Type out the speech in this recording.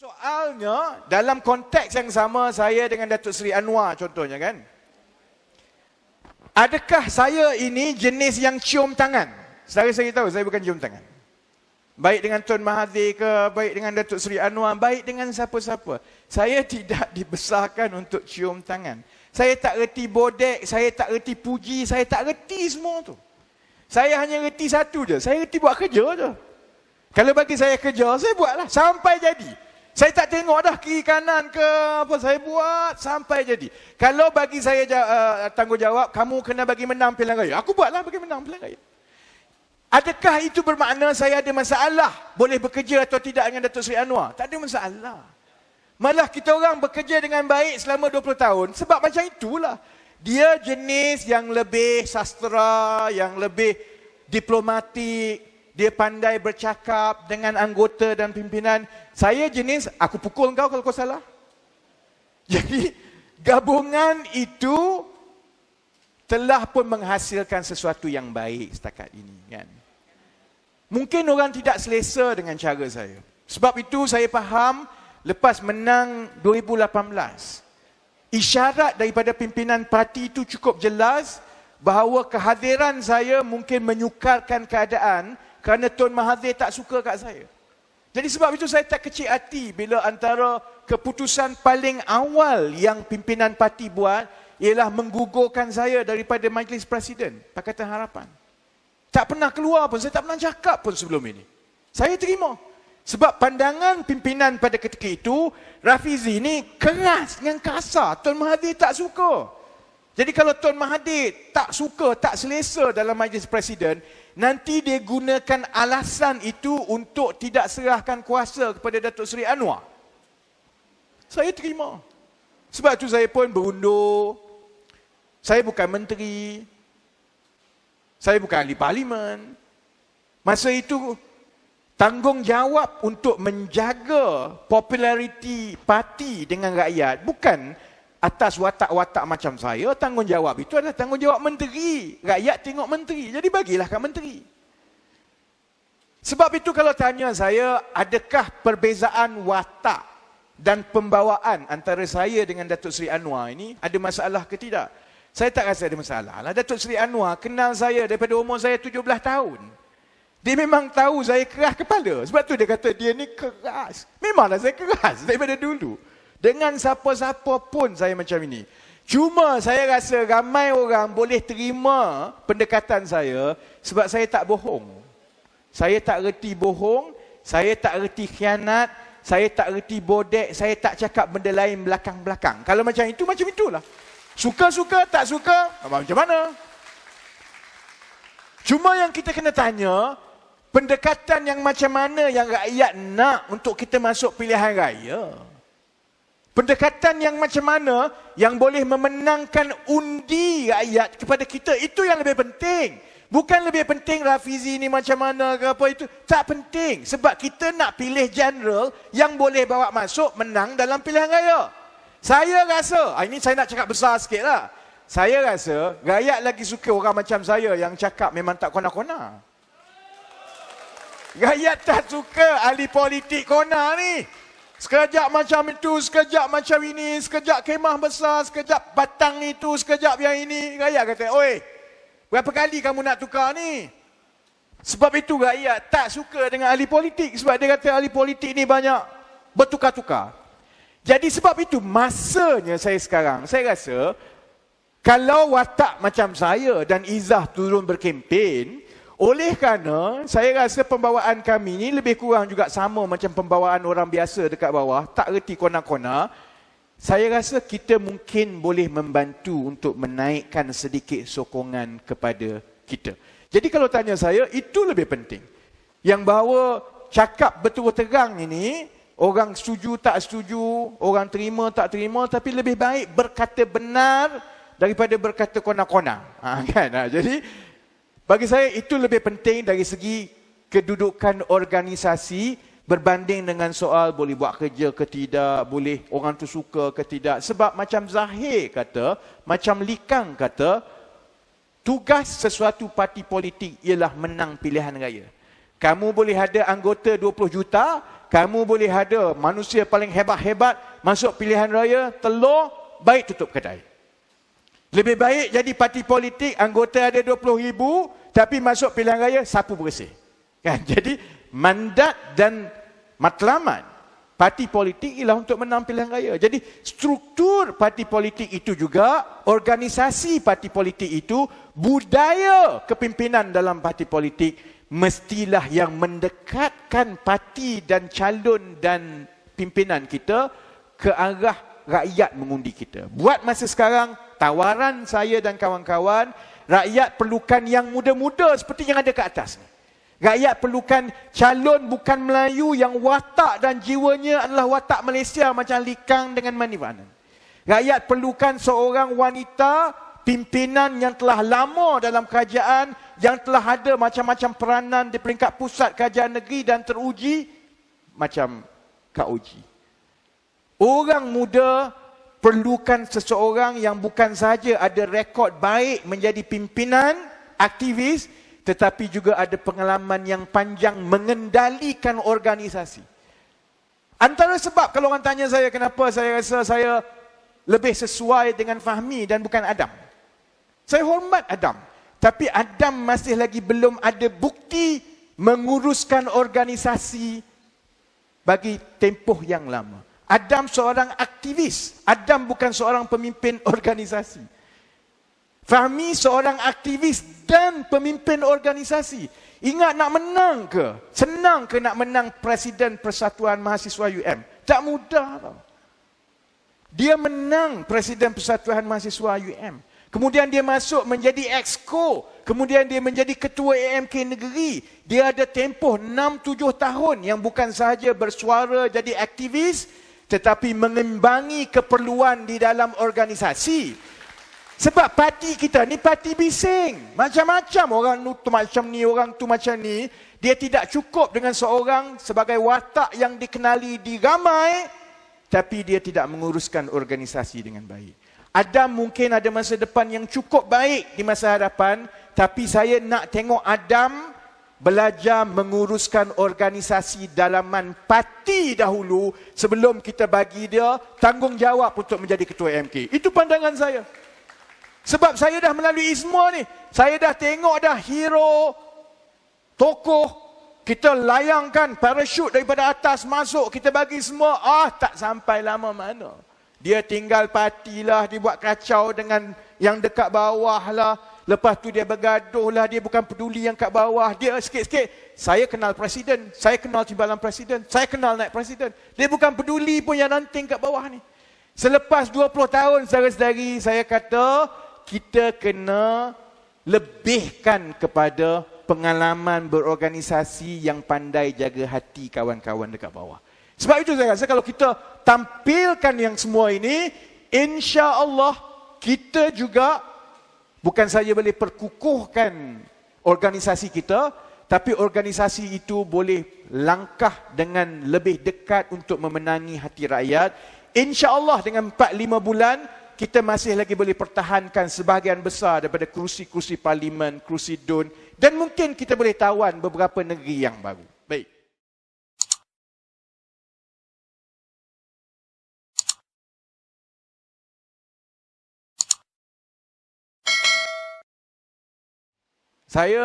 Soalnya, dalam konteks yang sama saya dengan Datuk Seri Anwar contohnya kan. Adakah saya ini jenis yang cium tangan? Saudara saya tahu, saya bukan cium tangan. Baik dengan Tun Mahathir ke, baik dengan Datuk Seri Anwar, baik dengan siapa-siapa. Saya tidak dibesarkan untuk cium tangan. Saya tak reti bodek, saya tak reti puji, saya tak reti semua tu. Saya hanya reti satu je, saya reti buat kerja je. Kalau bagi saya kerja, saya buatlah sampai jadi. Saya tak tengok dah kiri kanan ke apa, saya buat sampai jadi. Kalau bagi saya tanggungjawab, kamu kena bagi menang pilihan raya, aku buatlah bagi menang pilihan raya. Adakah itu bermakna saya ada masalah boleh bekerja atau tidak dengan Datuk Seri Anwar? Tak ada masalah. Malah kita orang bekerja dengan baik selama 20 tahun sebab macam itulah. Dia jenis yang lebih sastera, yang lebih diplomatik. Dia pandai bercakap dengan anggota dan pimpinan. Saya jenis, aku pukul kau kalau kau salah. Jadi, gabungan itu telah pun menghasilkan sesuatu yang baik setakat ini. Kan? Mungkin orang tidak selesa dengan cara saya. Sebab itu saya faham, lepas menang 2018, isyarat daripada pimpinan parti itu cukup jelas bahawa kehadiran saya mungkin menyukarkan keadaan kerana Tun Mahathir tak suka kat saya. Jadi sebab itu saya tak kecil hati bila antara keputusan paling awal yang pimpinan parti buat ialah menggugurkan saya daripada Majlis Presiden Pakatan Harapan. Tak pernah keluar pun, saya tak pernah cakap pun sebelum ini. Saya terima. Sebab pandangan pimpinan pada ketika itu, Rafizi ni keras dengan kasar. Tun Mahathir tak suka. Jadi kalau Tun Mahathir tak suka, tak selesa dalam Majlis Presiden, nanti dia gunakan alasan itu untuk tidak serahkan kuasa kepada Datuk Seri Anwar. Saya terima. Sebab itu saya pun berundur. Saya bukan menteri. Saya bukan ahli parlimen. Masa itu, tanggungjawab untuk menjaga populariti parti dengan rakyat bukan atas watak-watak macam saya. Tanggungjawab itu adalah tanggungjawab menteri. Rakyat tengok menteri. Jadi bagilah kat menteri. Sebab itu kalau tanya saya, adakah perbezaan watak dan pembawaan antara saya dengan Datuk Seri Anwar ini ada masalah ke tidak? Saya tak rasa ada masalah lah. Datuk Seri Anwar kenal saya daripada umur saya 17 tahun. Dia memang tahu saya keras kepala. Sebab tu dia kata dia ni keras. Memanglah saya keras daripada dulu. Dengan siapa-siapa pun saya macam ini. Cuma saya rasa ramai orang boleh terima pendekatan saya sebab saya tak bohong. Saya tak reti bohong, saya tak reti khianat, saya tak reti bodek, saya tak cakap benda lain belakang-belakang. Kalau macam itulah. Suka-suka, tak suka, macam mana? Cuma yang kita kena tanya, pendekatan yang macam mana yang rakyat nak untuk kita masuk pilihan raya? Pendekatan yang macam mana yang boleh memenangkan undi rakyat kepada kita, itu yang lebih penting. Bukan lebih penting Rafizi ni macam mana ke apa itu. Tak penting. Sebab kita nak pilih general yang boleh bawa masuk menang dalam pilihan raya. Saya rasa, ini saya nak cakap besar sikit lah. Saya rasa rakyat lagi suka orang macam saya yang cakap memang tak kona-kona. Rakyat tak suka ahli politik kona ni. Sekejap macam itu, sekejap macam ini, sekejap kemah besar, sekejap batang itu, sekejap yang ini. Rakyat kata, oi, berapa kali kamu nak tukar ni? Sebab itu rakyat tak suka dengan ahli politik. Sebab dia kata ahli politik ni banyak bertukar-tukar. Jadi sebab itu masanya saya sekarang, saya rasa kalau watak macam saya dan Izzah turun berkempen, oleh kerana saya rasa pembawaan kami ni lebih kurang juga sama macam pembawaan orang biasa dekat bawah, tak reti kona-kona, saya rasa kita mungkin boleh membantu untuk menaikkan sedikit sokongan kepada kita. Jadi kalau tanya saya, itu lebih penting. Yang bahawa cakap betul terang ini, orang setuju tak setuju, orang terima tak terima, tapi lebih baik berkata benar daripada berkata kona-kona. Kan? Jadi bagi saya itu lebih penting dari segi kedudukan organisasi berbanding dengan soal boleh buat kerja ke tidak, boleh orang tu suka ke tidak. Sebab macam Zahir kata, macam Likang kata, tugas sesuatu parti politik ialah menang pilihan raya. Kamu boleh ada anggota 20 juta, Kamu boleh ada manusia paling hebat-hebat masuk pilihan raya, telur, baik tutup kedai. Lebih baik jadi parti politik, anggota ada 20,000, tapi masuk pilihan raya, sapu bersih. Kan? Jadi, mandat dan matlamat parti politik ialah untuk menang pilihan raya. Jadi, struktur parti politik itu juga, organisasi parti politik itu, budaya kepimpinan dalam parti politik, mestilah yang mendekatkan parti dan calon dan pimpinan kita ke arah rakyat mengundi kita. Buat masa sekarang, tawaran saya dan kawan-kawan, rakyat perlukan yang muda-muda seperti yang ada ke atas ni. Rakyat perlukan calon bukan Melayu yang watak dan jiwanya adalah watak Malaysia macam Likang dengan Manivanan. Rakyat perlukan seorang wanita pimpinan yang telah lama dalam kerajaan, yang telah ada macam-macam peranan di peringkat pusat kerajaan negeri dan teruji macam Kak Oji. Orang muda perlukan seseorang yang bukan sahaja ada rekod baik menjadi pimpinan, aktivis, tetapi juga ada pengalaman yang panjang mengendalikan organisasi. Antara sebab kalau orang tanya saya kenapa saya rasa saya lebih sesuai dengan Fahmi dan bukan Adam. Saya hormat Adam. Tapi Adam masih lagi belum ada bukti menguruskan organisasi bagi tempoh yang lama. Adam seorang aktivis. Adam bukan seorang pemimpin organisasi. Fahmi seorang aktivis dan pemimpin organisasi. Ingat nak menang ke? Senang ke nak menang Presiden Persatuan Mahasiswa UM? Tak mudah tau. Dia menang Presiden Persatuan Mahasiswa UM. Kemudian dia masuk menjadi Exco. Kemudian dia menjadi Ketua AMK Negeri. Dia ada tempoh 6-7 tahun yang bukan sahaja bersuara jadi aktivis, tetapi mengimbangi keperluan di dalam organisasi. Sebab parti kita ni parti bising. Macam-macam orang tu macam ni, orang tu macam ni. Dia tidak cukup dengan seorang sebagai watak yang dikenali di ramai, tapi dia tidak menguruskan organisasi dengan baik. Adam mungkin ada masa depan yang cukup baik di masa hadapan, tapi saya nak tengok Adam belajar menguruskan organisasi dalaman parti dahulu sebelum kita bagi dia tanggungjawab untuk menjadi ketua MK. Itu pandangan saya. Sebab saya dah melalui semua ni. Saya dah tengok dah hero, tokoh, kita layangkan parachute daripada atas masuk, kita bagi semua, tak sampai lama mana. Dia tinggal parti lah, dia buat kacau dengan yang dekat bawah lah. Lepas tu dia bergaduh lah, dia bukan peduli yang kat bawah. Dia sikit-sikit, saya kenal presiden, saya kenal timbalan presiden, saya kenal naik presiden. Dia bukan peduli pun yang ranting kat bawah ni. Selepas 20 tahun saudara-saudari, saya kata, kita kena lebihkan kepada pengalaman berorganisasi yang pandai jaga hati kawan-kawan dekat bawah. Sebab itu saya rasa kalau kita tampilkan yang semua ini, insya-Allah kita juga bukan saja boleh perkukuhkan organisasi kita, tapi organisasi itu boleh langkah dengan lebih dekat untuk memenangi hati rakyat. Insya-Allah dengan 4-5 bulan kita masih lagi boleh pertahankan sebahagian besar daripada kerusi-kerusi parlimen, kerusi DUN, dan mungkin kita boleh tawan beberapa negeri yang baru. Baik. Saya